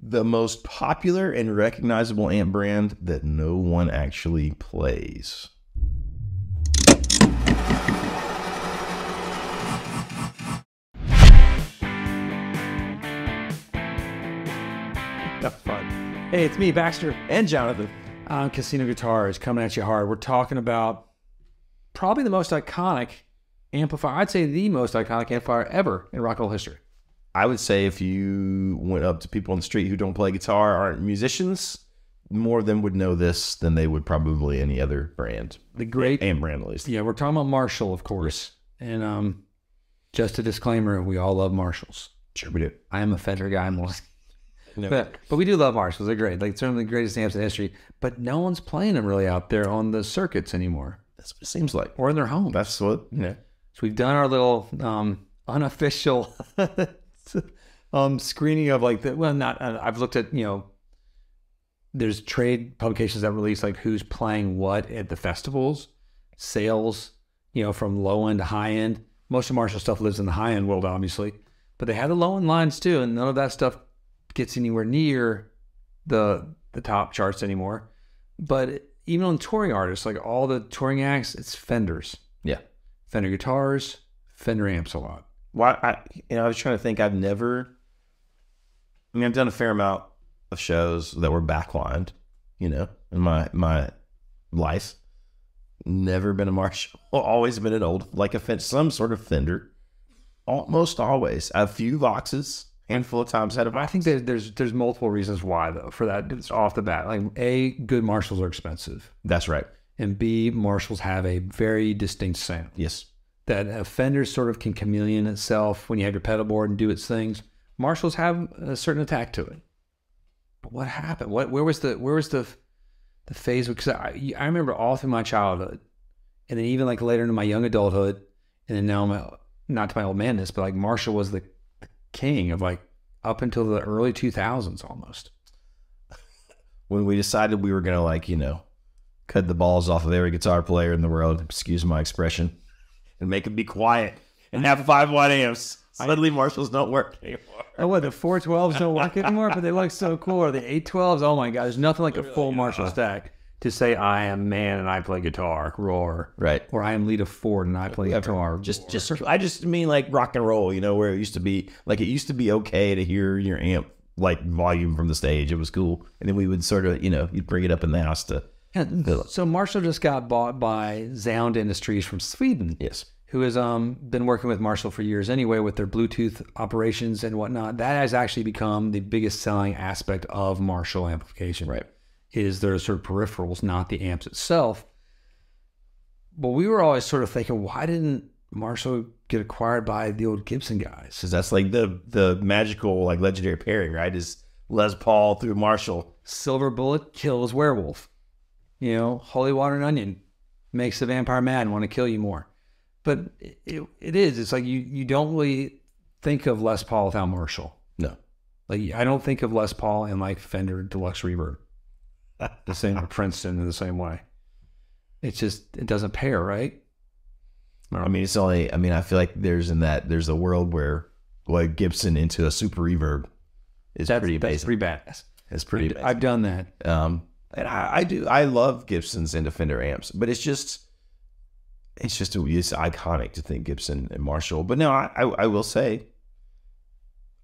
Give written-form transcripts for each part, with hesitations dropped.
The most popular and recognizable amp brand that no one actually plays. That's fun. Hey, it's me, Baxter And Jonathan. on Casino Guitars, coming at you hard. We're talking about probably the most iconic amplifier. I'd say the most iconic amplifier ever in rock and roll history. I would say if you went up to people on the street who don't play guitar, aren't musicians, more of them would know this than they would probably any other brand. The great amp brand, at least. Yeah, we're talking about Marshall, of course. And just a disclaimer, we all love Marshalls. Sure we do. I am a Fender guy more. No. But we do love Marshalls. They're great. Like certainly the greatest amps in history. But no one's playing them really out there on the circuits anymore. That's what it seems like. Or in their homes. That's what, So we've done our little unofficial screening of like the, well, not, I've looked at, there's trade publications that release like who's playing what at the festivals, sales, from low end to high end. Most of Marshall stuff lives in the high end world, obviously, but they have the low end lines too. And none of that stuff gets anywhere near the top charts anymore. But even on touring artists, like all the touring acts, it's Fenders. Yeah. Fender guitars, Fender amps a lot. Why? I was trying to think. I've done a fair amount of shows that were backlined, in my life. Never been a Marshall. Always been an old, like some sort of Fender. Almost always. A few Voxes, handful of times had a Vox. I think that there's multiple reasons why though. For that, it's off the bat. Like A, good Marshalls are expensive, That's right. and B, Marshalls have a very distinct sound. Yes. That a Fender sort of can chameleon itself when you have your pedal board and do its things. Marshalls have a certain attack to it. But what happened? Where was the phase? Because I remember all through my childhood, and then even like later into my young adulthood, and then now not to my old madness, but like Marshall was the king of like up until the early 2000s almost. When we decided we were gonna cut the balls off of every guitar player in the world, excuse my expression, and make them be quiet and have 5-watt amps. Suddenly Marshalls don't work anymore. Oh, what, the 412s don't work anymore, but they look so cool. Or the 812s, oh my God, there's nothing like a full Marshall stack to say I am man and I play guitar, roar. Right. Or I am Lita Ford and I play guitar. I just mean like rock and roll, where it used to be okay to hear your amp like volume from the stage. It was cool. And then we would sort of, you'd bring it up in the house to. Yeah, so Marshall just got bought by Sound Industries from Sweden. Yes. Who has been working with Marshall for years anyway with their Bluetooth operations and whatnot. That has actually become the biggest selling aspect of Marshall amplification. Right. Is their sort of peripherals, not the amps itself. But we were always sort of thinking, why didn't Marshall get acquired by the old Gibson guys? Because that's like the magical, like legendary pairing, right? Is Les Paul through Marshall. Silver bullet kills werewolf. Holy water and onion makes the vampire mad and want to kill you more. But it is. It's like you don't really think of Les Paul without Marshall. No. Like I don't think of Les Paul and like Fender Deluxe Reverb. The same with Princeton in the same way. It's just, it doesn't pair, right? I feel like there's a world where like Gibson into a super reverb is pretty amazing. That's pretty badass. It's pretty amazing. I've done that. And I love Gibsons into Fender amps, but it's iconic to think Gibson and Marshall. But no, I will say,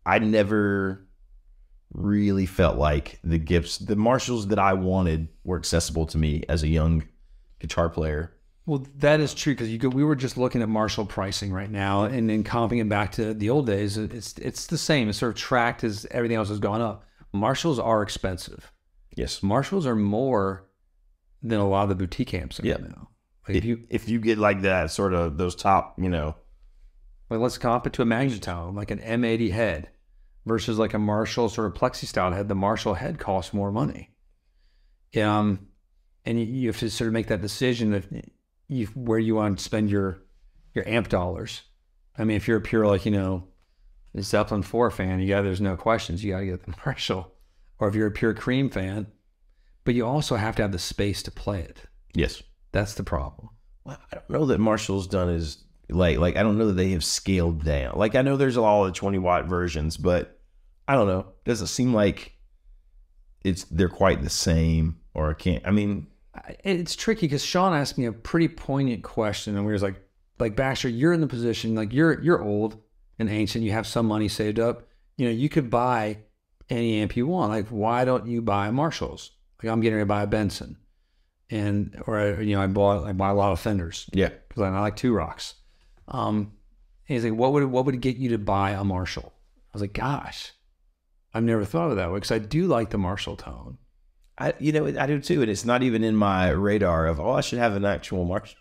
I never really felt like the Marshalls that I wanted were accessible to me as a young guitar player. Well, that is true because we were just looking at Marshall pricing right now, and then comping it back to the old days. It's the same. It's sort of tracked as everything else has gone up. Marshalls are expensive. Yes, Marshalls are more than a lot of the boutique amps are now. Like if you get like that sort of those top, like let's comp it to a Magnetone, like an M80 head versus like a Marshall sort of plexi style head. The Marshall head costs more money. And you have to sort of make that decision of where you want to spend your amp dollars. I mean, if you're a pure like Zeppelin 4 fan, there's no questions. You got to get the Marshall. Or if you're a pure Cream fan, but you also have to have the space to play it. Yes. That's the problem. Well, I don't know that Marshall's done is like I don't know that they have scaled down. Like I know there's all the 20-watt versions, but I don't know. Doesn't seem like they're quite the same, or can't. I mean, it's tricky because Sean asked me a pretty poignant question, and we was like Baxter, you're in the position, like you're old and ancient, you have some money saved up, you know, you could buy any amp you want. Like, why don't you buy Marshalls? Like, I'm getting ready to buy a Benson, or you know, I buy a lot of Fenders, because I like Two Rocks. And he's like, what would get you to buy a Marshall? I was like, gosh, I've never thought of it that way, because I do like the Marshall tone. I do too, and it's not even in my radar of, I should have an actual Marshall.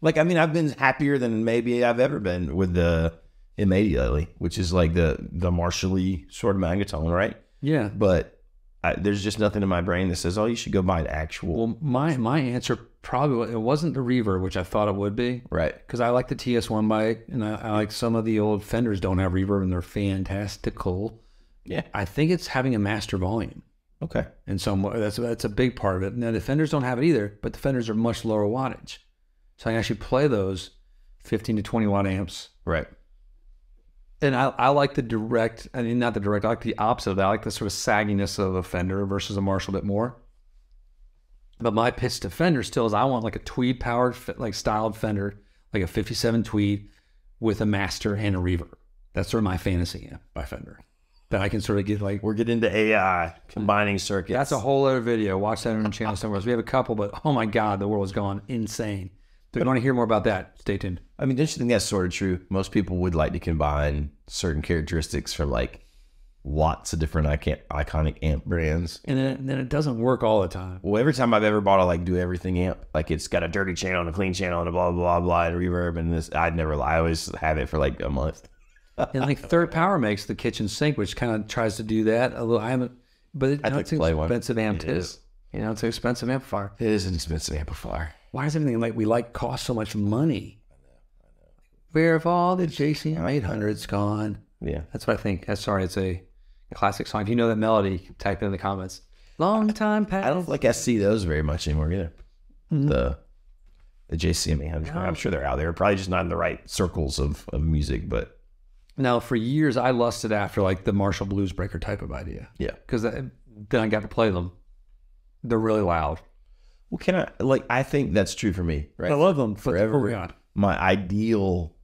Like, I mean, I've been happier than maybe I've ever been with the M80 lately, which is like the Marshall-y sort of magnetone, right? Yeah. But there's just nothing in my brain that says, you should go buy an actual. Well, my answer probably, it wasn't the reverb, which I thought it would be. Right. Because I like the TS1 bike, and I like some of the old Fenders don't have reverb, and they're fantastical. Yeah. I think it's having a master volume. Okay. And so that's a big part of it. Now, the Fenders don't have it either, but the Fenders are much lower wattage. So I can actually play those 15 to 20 watt amps. Right. And I like the direct, I mean, not the direct, I like the opposite of that. I like the sort of sagginess of a Fender versus a Marshall a bit more. But my pitch to Fender still is I want like a tweed powered, like styled Fender, like a 57 tweed with a master and a reverb. That's sort of my fantasy amp by Fender. That I can sort of get like... We're getting into AI, combining circuits. That's a whole other video. Watch that on the channel somewhere else. We have a couple, but oh my God, the world has gone insane. If you want to hear more about that, stay tuned. I mean, don't you think that's sort of true? Most people would like to combine certain characteristics from like lots of different iconic amp brands. And then it doesn't work all the time. Well, every time I've ever bought a like do everything amp, like it's got a dirty channel and a clean channel and a blah, blah, blah, and reverb and this, I always have it for like a month. And like Third Power makes the kitchen sink, which kind of tries to do that a little. I haven't, but it's an expensive amp too. You know, it's an expensive amplifier. It is an expensive amplifier. Why is everything like we like cost so much money? I know. Where have all the JCM 800s gone? Yeah, that's what I think. Sorry, it's a classic song. If you know that melody, type it in the comments. Long time past. I don't think I see those very much anymore either. Mm-hmm. The JCM 800. I'm sure they're out there. Probably just not in the right circles of music, but. Now, for years, I lusted after like the Marshall Blues Breaker type of idea. Yeah. Because then I got to play them. They're really loud. Well, I think that's true for me, right? I love them. Forever. My ideal,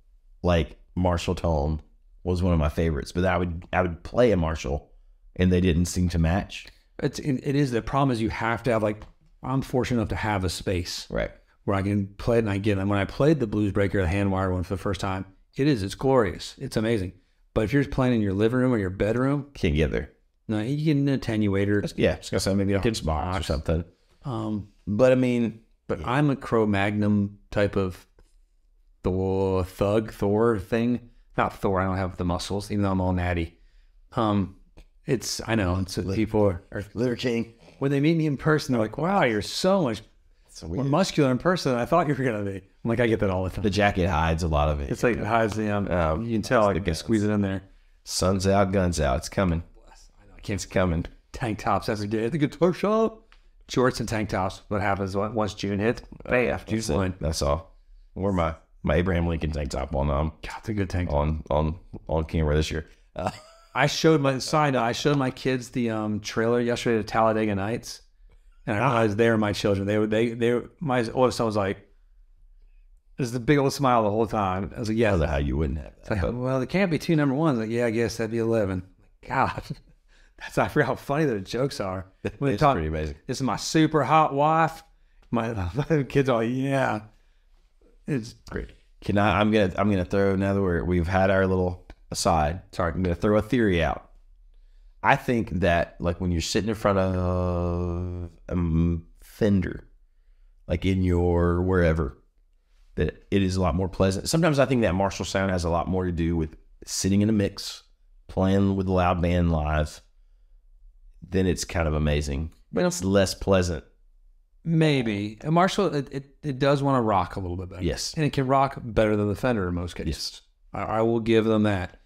like, Marshall tone was one of my favorites, but I would play a Marshall and they didn't seem to match. It is. The problem is you have to have, like, I'm fortunate enough to have a space. Right. Where I can play it and I get it. And when I played the Blues Breaker, the hand-wired one for the first time, it's glorious. It's amazing. But if you're just playing in your living room or your bedroom, can't get there. No, you get an attenuator. Yeah, just got some maybe a kid's box or something. But I mean, I'm a Cro-Magnon type of Thor thing. Not Thor. I don't have the muscles, even though I'm all natty. People are Liver King. When they meet me in person, they're like, "Wow, you're so much more muscular in person than I thought you were gonna be." I'm like, I get that all the time. The jacket hides a lot of it. It's like it hides the you can tell I can squeeze it in there. Sun's out, guns out. It's coming. It's coming. Tank tops every day at the guitar shop. Shorts and tank tops. What happens once June hit? Bam, June's line. That's all. Wore my Abraham Lincoln tank top on God, it's a good tank top. on camera this year. I showed my kids the trailer yesterday to Talladega Nights, and I realized they were my children. My oldest son was like, "There's the big old smile the whole time." I was like, "Yeah." I don't know how you wouldn't have that. Like, well, there can't be two number ones. Like, yeah, I guess that'd be 11. God. I forgot how funny the jokes are. When it's pretty amazing. This is my super hot wife. My kids are yeah. It's great. I'm gonna throw, now that we've had our little aside. Sorry, I'm gonna throw a theory out. I think that like when you're sitting in front of a Fender, like in your wherever, that it is a lot more pleasant. Sometimes I think that Marshall sound has a lot more to do with sitting in a mix, playing with a loud band live. Then it's kind of amazing, but it's less pleasant. Maybe a Marshall, it does want to rock a little bit better. Yes, and it can rock better than the Fender in most cases. Yes, I will give them that.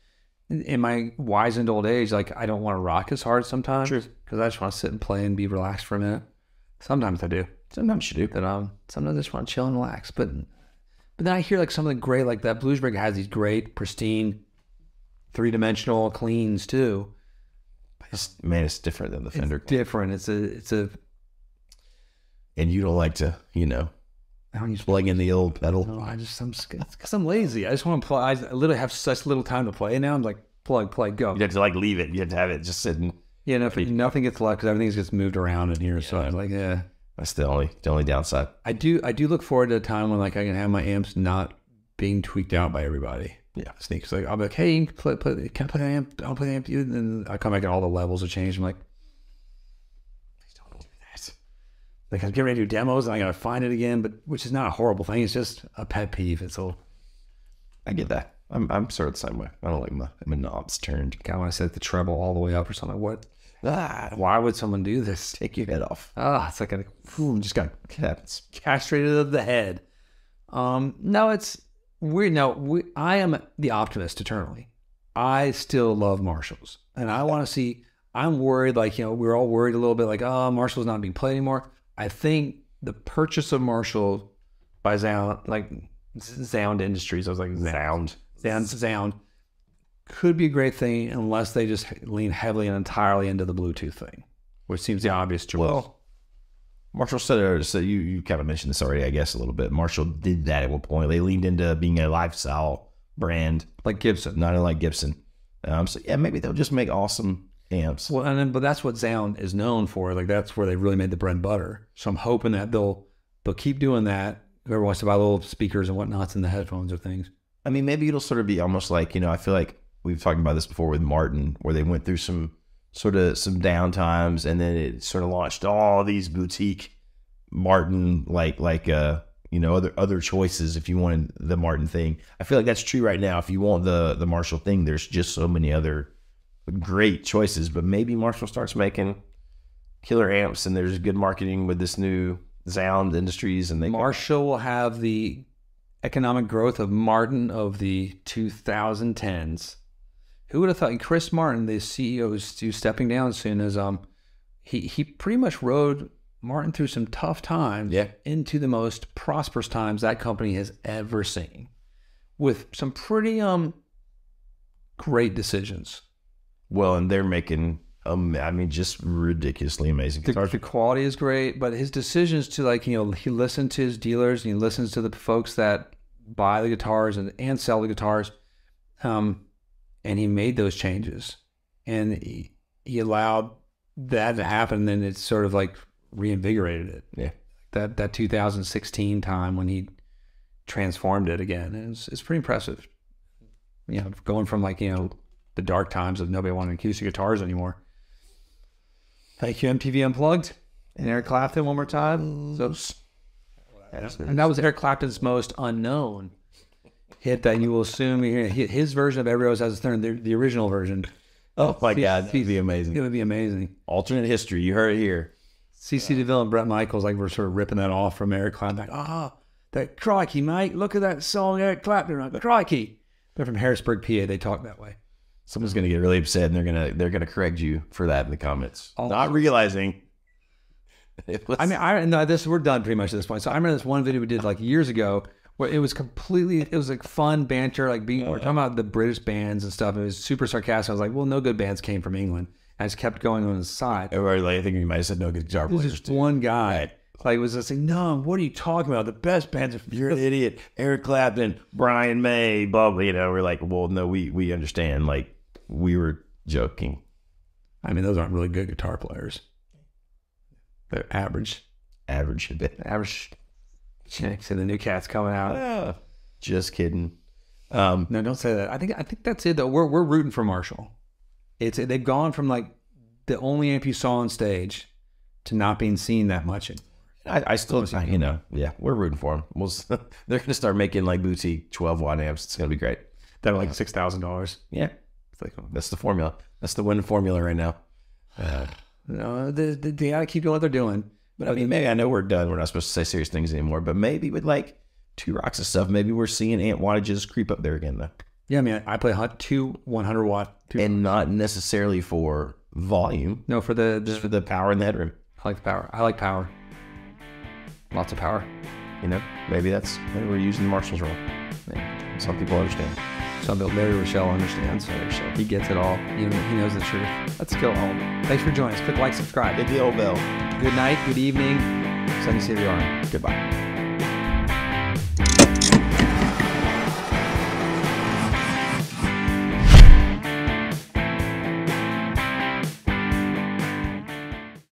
In my wizened old age, like I don't want to rock as hard sometimes because I just want to sit and play and be relaxed for a minute. Sometimes I do. Sometimes you do. But sometimes I just want to chill and relax. But then I hear like something great like that. Blues Breaker has these great, pristine, three-dimensional cleans too. Man, it's different than the Fender. It's different. It's a. And you don't like to, I don't use plug in the old pedal. No, because I'm lazy. I just want to play. I literally have such little time to play now. I'm like, plug, play, go. You have to leave it. You have to have it just sitting. Yeah, nothing gets left because everything gets moved around in here. Yeah. So I'm like, yeah. That's the only downside. I do look forward to a time when like I can have my amps not being tweaked out by everybody. Yeah, sneaks. Like I'll be like, hey, can I play the amp? I'll play the amp. And then I come back and all the levels are changed. I'm like, please don't do that. Like I'm getting ready to do demos and I gotta find it again, but which is not a horrible thing. It's just a pet peeve. It's all. I get that. I'm sort of the same way. I don't like my knobs turned. God, when I set the treble all the way up or something, what? Why would someone do this? Take your head off. It's like just got castrated of the head. No, it's weird. No, I am the optimist eternally. I still love Marshalls, and I want to see. I'm worried, like we're all worried a little bit, like Marshall's not being played anymore. I think the purchase of Marshall by Sound, like Sound Industries, I was like Sound. Could be a great thing unless they just lean heavily and entirely into the Bluetooth thing, which seems the obvious choice. Well, Marshall said, so you kind of mentioned this already, I guess, a little bit. Marshall did that at one point. They leaned into being a lifestyle brand. Like Gibson. Not unlike Gibson. So, yeah, maybe they'll just make awesome amps. Well, but that's what Sound is known for. Like, that's where they really made the bread and butter. So I'm hoping that they'll keep doing that. Whoever wants to buy little speakers and whatnots in the headphones or things. I mean, maybe it'll sort of be almost like, I feel like we've talked about this before with Martin, where they went through some down times, and then it sort of launched all these boutique Martin other choices. If you wanted the Martin thing, I feel like that's true right now. If you want the Marshall thing, there's just so many other great choices. But maybe Marshall starts making killer amps, and there's good marketing with this new Sound Industries, and Marshall will have the economic growth of Martin of the 2010s. Who would have thought? Chris Martin, the CEO, is stepping down soon. As he pretty much rode Martin through some tough times into the most prosperous times that company has ever seen, with some pretty great decisions. Well, and they're making just ridiculously amazing guitars. The quality is great, but his decisions to he listens to his dealers and he listens to the folks that buy the guitars and sell the guitars. And he made those changes, and he allowed that to happen. And it's sort of like reinvigorated it. Yeah. That 2016 time when he transformed it again. And it's pretty impressive. Going from the dark times of nobody wanting acoustic guitars anymore. Thank you, MTV Unplugged and Eric Clapton one more time. And that was Eric Clapton's most unknown hit that you will assume you hear. His version of Every Rose Has a Thorn, the original version. Oh my God, that would be amazing. It would be amazing. Alternate history, you heard it here. CC DeVille and Brett Michaels were sort of ripping that off from Eric Clapton. That crikey, mate, look at that song Eric Clapton. Crikey. They're from Harrisburg, PA. They talk that way. Someone's gonna get really upset, and they're gonna correct you for that in the comments, not realizing. We're done pretty much at this point. So I remember this one video we did years ago where it was fun banter, we're talking about the British bands and stuff. It was super sarcastic. I was like, well, no good bands came from England. I just kept going on the side. Everybody, I think you might have said no good guitar players. Just one guy. Was just like, no, what are you talking about? The best bands are... You're an idiot. Eric Clapton, Brian May, blah, blah. We're like, well, no, we understand. We were joking. I mean, those aren't really good guitar players. They're average. Average a bit. Average. Chicks and the new cat's coming out. Just kidding. No, don't say that. I think that's it though. We're rooting for Marshall. They've gone from the only amp you saw on stage to not being seen that much. I still, we're rooting for them. They're going to start making boutique 12-watt amps. It's going to be great. That are $6,000. Yeah. It's that's the formula. That's the winning formula right now. No, they got to keep doing what they're doing. But I mean, maybe I know we're done. We're not supposed to say serious things anymore. But maybe with two rocks and stuff, maybe we're seeing amp wattages creep up there again, though. Yeah, I mean, I play 2 100-watt. And not necessarily for volume. No, just for the power in the headroom. I like the power. I like power. Lots of power. Maybe we're using Marshall's wrong. Some people understand. So Larry Rochelle understands. He gets it all. He knows the truth. Let's go home. Thanks for joining us. Click like, subscribe. Hit the old bell. Good night, good evening. Sunny City Army. Goodbye.